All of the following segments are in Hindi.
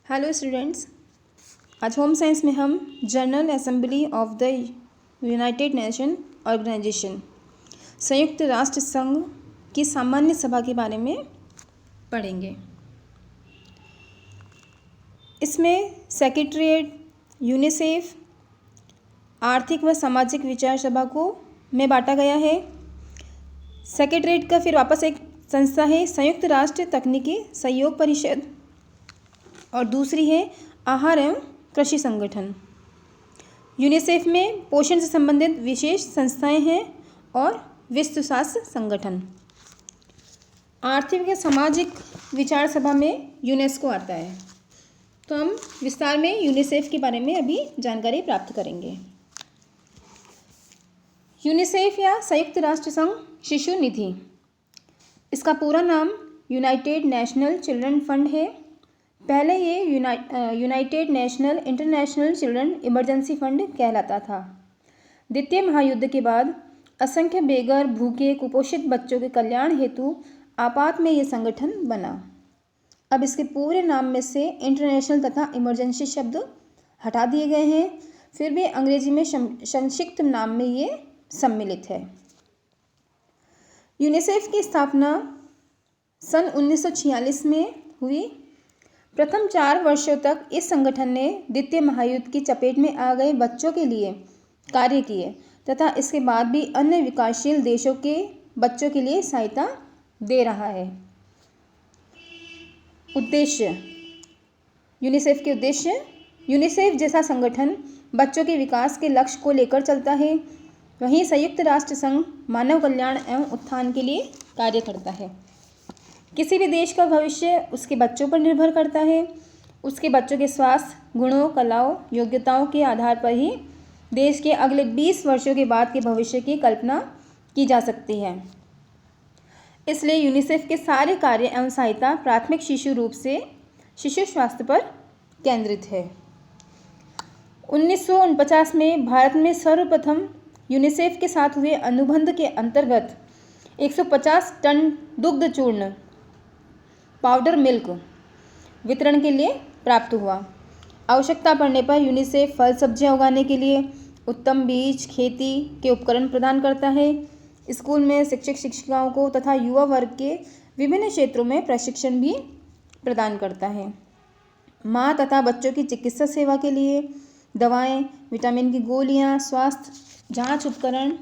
हेलो स्टूडेंट्स, आज होम साइंस में हम General Assembly of the United Nation Organization संयुक्त राष्ट्र संघ की सामान्य सभा के बारे में पढ़ेंगे। इसमें सेक्रेटरीट, यूनिसेफ, आर्थिक व सामाजिक विचार सभा को में बांटा गया है। सेक्रेटरीट का फिर वापस एक संस्था है संयुक्त राष्ट्र तकनीकी सहयोग परिषद, और दूसरी है आहार एवं कृषि संगठन। यूनिसेफ में पोषण से संबंधित विशेष संस्थाएं हैं और विश्व स्वास्थ्य संगठन। आर्थिक व सामाजिक विचार सभा में यूनेस्को आता है। तो हम विस्तार में यूनिसेफ के बारे में अभी जानकारी प्राप्त करेंगे। यूनिसेफ या संयुक्त राष्ट्र संघ शिशु निधि, इसका पूरा नाम यूनाइटेड नेशनल चिल्ड्रन फंड है। पहले ये United national international children emergency fund कहलाता था। द्वितीय महायुद्ध के बाद असंख्य बेघर, भूखे, कुपोषित बच्चों के कल्याण हेतु आपात में ये संगठन बना। अब इसके पूरे नाम में से इंटरनेशनल तथा इमरजेंसी शब्द हटा दिए गए हैं, फिर भी अंग्रेजी में संक्षिप्त नाम में ये सम्मिलित है। यूनिसेफ की स्थापना सन 1946 में हुई। प्रथम 4 वर्षों तक इस संगठन ने द्वितीय महायुद्ध की चपेट में आ गए बच्चों के लिए कार्य किए तथा इसके बाद भी अन्य विकासशील देशों के बच्चों के लिए सहायता दे रहा है। उद्देश्य, यूनिसेफ के उद्देश्य, यूनिसेफ जैसा संगठन बच्चों के विकास के लक्ष्य को लेकर चलता है। वहीं संयुक्त राष्ट्र संघ मानव कल्याण एवं उत्थान के लिए कार्य करता है। किसी भी देश का भविष्य उसके बच्चों पर निर्भर करता है। उसके बच्चों के स्वास्थ्य, गुणों, कलाओं, योग्यताओं के आधार पर ही देश के अगले 20 वर्षों के बाद के भविष्य की कल्पना की जा सकती है। इसलिए यूनिसेफ के सारे कार्य एवं सहायता प्राथमिक शिशु रूप से शिशु स्वास्थ्य पर केंद्रित है। 1949 में भारत में सर्वप्रथम यूनिसेफ के साथ हुए अनुबंध के अंतर्गत 150 टन दुग्ध चूर्ण पाउडर मिल्क वितरण के लिए प्राप्त हुआ। आवश्यकता पड़ने पर यूनिसेफ फल सब्जियां उगाने के लिए उत्तम बीज, खेती के उपकरण प्रदान करता है। स्कूल में शिक्षक शिक्षिकाओं को तथा युवा वर्ग के विभिन्न क्षेत्रों में प्रशिक्षण भी प्रदान करता है। माँ तथा बच्चों की चिकित्सा सेवा के लिए दवाएं, विटामिन की गोलियां, स्वास्थ्य जांच उपकरण,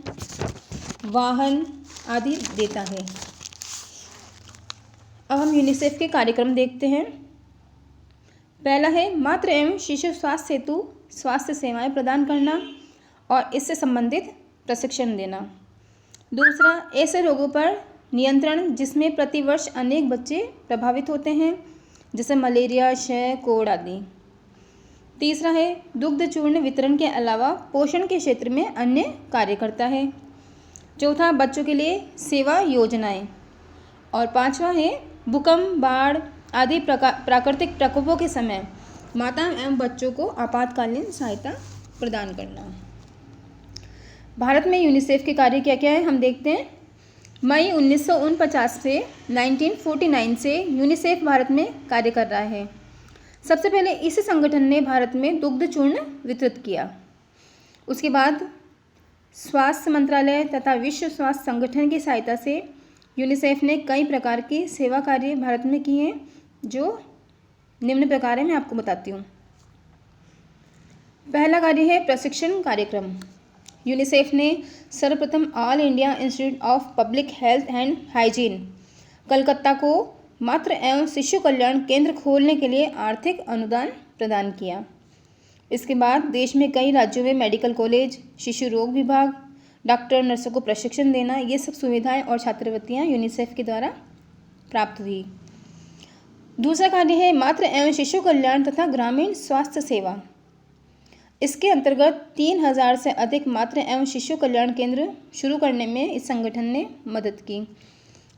वाहन आदि देता है। अब हम यूनिसेफ के कार्यक्रम देखते हैं। पहला है मातृ एवं शिशु स्वास्थ्य हेतु स्वास्थ्य सेवाएं प्रदान करना और इससे संबंधित प्रशिक्षण देना। दूसरा, ऐसे रोगों पर नियंत्रण जिसमें प्रतिवर्ष अनेक बच्चे प्रभावित होते हैं, जैसे मलेरिया, क्षय, कोढ़ आदि। तीसरा है दुग्ध चूर्ण वितरण के अलावा पोषण के क्षेत्र में अन्य कार्य करता है। चौथा, बच्चों के लिए सेवा योजनाएं। और पांचवा है भूकंप, बाढ़ आदि प्राकृतिक प्रकोपों के समय माता एवं बच्चों को आपातकालीन सहायता प्रदान करना। भारत में यूनिसेफ के कार्य क्या क्या है हम देखते हैं। मई 1949 से 1949 से यूनिसेफ भारत में कार्य कर रहा है। सबसे पहले इस संगठन ने भारत में दुग्ध चूर्ण वितरित किया। उसके बाद स्वास्थ्य मंत्रालय तथा विश्व स्वास्थ्य संगठन की सहायता से यूनिसेफ ने कई प्रकार की सेवा कार्य भारत में किए हैं, जो निम्न प्रकार है, मैं आपको बताती हूँ। पहला कार्य है प्रशिक्षण कार्यक्रम। यूनिसेफ ने सर्वप्रथम all India institute of public health and hygiene Calcutta को मातृ एवं शिशु कल्याण केंद्र खोलने के लिए आर्थिक अनुदान प्रदान किया। इसके बाद देश में कई राज्यों में मेडिकल कॉलेज, शिशु रोग विभाग, डॉक्टर नर्सों को प्रशिक्षण देना, ये सब सुविधाएं और छात्रवृत्तियां यूनिसेफ के द्वारा प्राप्त हुई। दूसरा कार्य है मातृ एवं शिशु कल्याण तथा ग्रामीण स्वास्थ्य सेवा। इसके अंतर्गत 3000 से अधिक मातृ एवं शिशु कल्याण केंद्र शुरू करने में इस संगठन ने मदद की।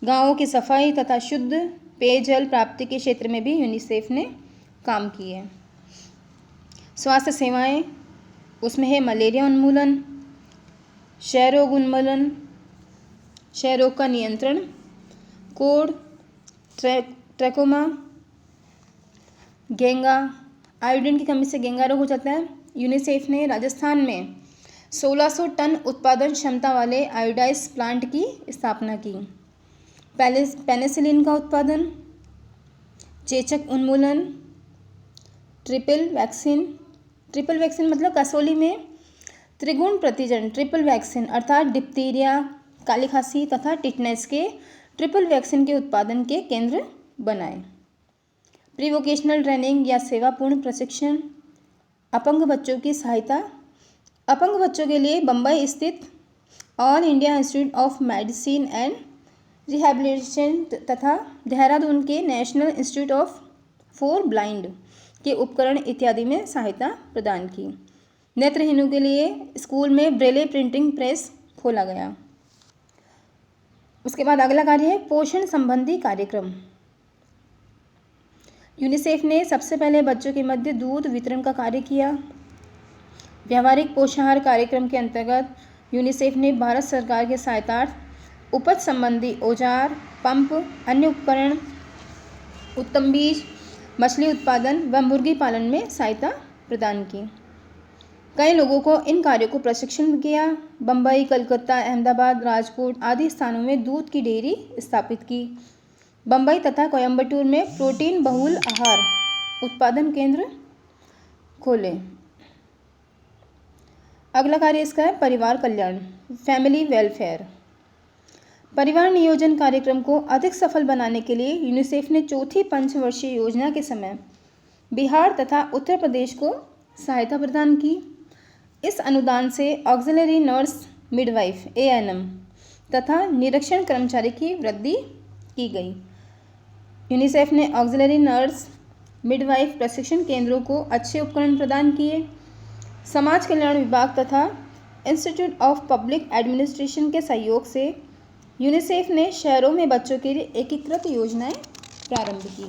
गाँवों की सफाई तथा शुद्ध पेयजल प्राप्ति के क्षेत्र में भी यूनिसेफ ने काम किए। स्वास्थ्य सेवाएं, उसमें है मलेरिया उन्मूलन, क्षय रोग उन्मूलन, क्षय रोग का नियंत्रण, कोढ़, ट्रैकोमा, घेंगा, आयोडीन की कमी से घेंगा रोग हो जाता है। यूनिसेफ ने राजस्थान में 1600 टन उत्पादन क्षमता वाले आयोडाइज प्लांट की स्थापना की। पेनिसिलिन का उत्पादन, चेचक उन्मूलन, ट्रिपल वैक्सीन मतलब कसौली में त्रिगुण प्रतिजन ट्रिपल वैक्सीन अर्थात डिप्थीरिया, काली खांसी तथा टिटनेस के ट्रिपल वैक्सीन के उत्पादन के केंद्र बनाए। प्री वोकेशनल ट्रेनिंग या सेवापूर्ण प्रशिक्षण, अपंग बच्चों की सहायता। अपंग बच्चों के लिए बम्बई स्थित all India institute of medicine and rehabilitation तथा देहरादून के national institute of for blind के उपकरण इत्यादि में सहायता प्रदान की। नेत्रहीनों के लिए स्कूल में ब्रेले प्रिंटिंग प्रेस खोला गया। उसके बाद अगला कार्य है पोषण संबंधी कार्यक्रम। यूनिसेफ ने सबसे पहले बच्चों के मध्य दूध वितरण का कार्य किया। व्यावहारिक पोषाहार कार्यक्रम के अंतर्गत यूनिसेफ ने भारत सरकार के सहायतार्थ उपज संबंधी औजार, पंप, अन्य उपकरण, उत्तम बीज, मछली उत्पादन व मुर्गी पालन में सहायता प्रदान की। कई लोगों को इन कार्यों को प्रशिक्षण किया। बम्बई, कलकत्ता, अहमदाबाद, राजकोट आदि स्थानों में दूध की डेयरी स्थापित की। बम्बई तथा कोयम्बटूर में प्रोटीन बहुल आहार उत्पादन केंद्र खोले। अगला कार्य इसका है परिवार कल्याण, फैमिली वेलफेयर। परिवार नियोजन कार्यक्रम को अधिक सफल बनाने के लिए यूनिसेफ ने चौथी पंचवर्षीय योजना के समय बिहार तथा उत्तर प्रदेश को सहायता प्रदान की। इस अनुदान से ऑक्सिलरी नर्स मिडवाइफ ANM तथा निरीक्षण कर्मचारी की वृद्धि की गई। यूनिसेफ ने ऑक्सिलरी नर्स मिडवाइफ प्रशिक्षण केंद्रों को अच्छे उपकरण प्रदान किए। समाज कल्याण विभाग तथा इंस्टीट्यूट ऑफ पब्लिक एडमिनिस्ट्रेशन के सहयोग से यूनिसेफ ने शहरों में बच्चों के लिए एकीकृत योजनाएं प्रारंभ की।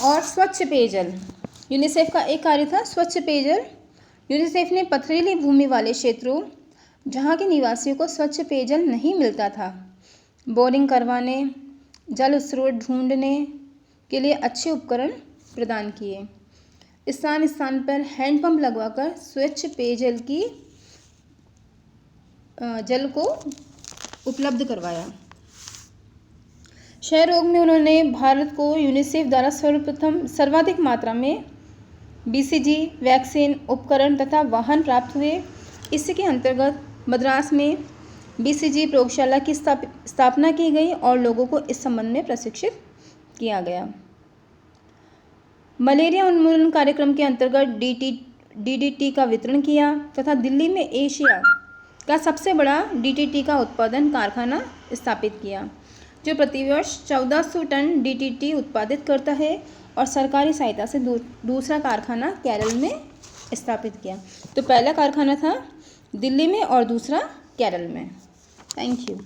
और स्वच्छ पेयजल, यूनिसेफ का एक कार्य था स्वच्छ पेयजल। यूनिसेफ ने पथरीली भूमि वाले क्षेत्रों जहां के निवासियों को स्वच्छ पेयजल नहीं मिलता था, बोरिंग करवाने, जल स्रोत ढूंढने के लिए अच्छे उपकरण प्रदान किए। स्थान स्थान पर हैंडपंप लगवाकर स्वच्छ पेयजल की जल को उपलब्ध करवाया। क्षय रोग में उन्होंने भारत को यूनिसेफ द्वारा सर्वप्रथम सर्वाधिक मात्रा में BCG वैक्सीन, उपकरण तथा वाहन प्राप्त हुए। इसी के अंतर्गत मद्रास में BCG प्रयोगशाला की स्थापना की गई और लोगों को इस संबंध में प्रशिक्षित किया गया। मलेरिया उन्मूलन कार्यक्रम के अंतर्गत DDT का वितरण किया तथा दिल्ली में एशिया का सबसे बड़ा DDT का उत्पादन कारखाना स्थापित किया, जो प्रतिवर्ष 1400 टन DDT उत्पादित करता है, और सरकारी सहायता से दूसरा कारखाना केरल में स्थापित किया। तो पहला कारखाना था दिल्ली में और दूसरा केरल में। Thank you.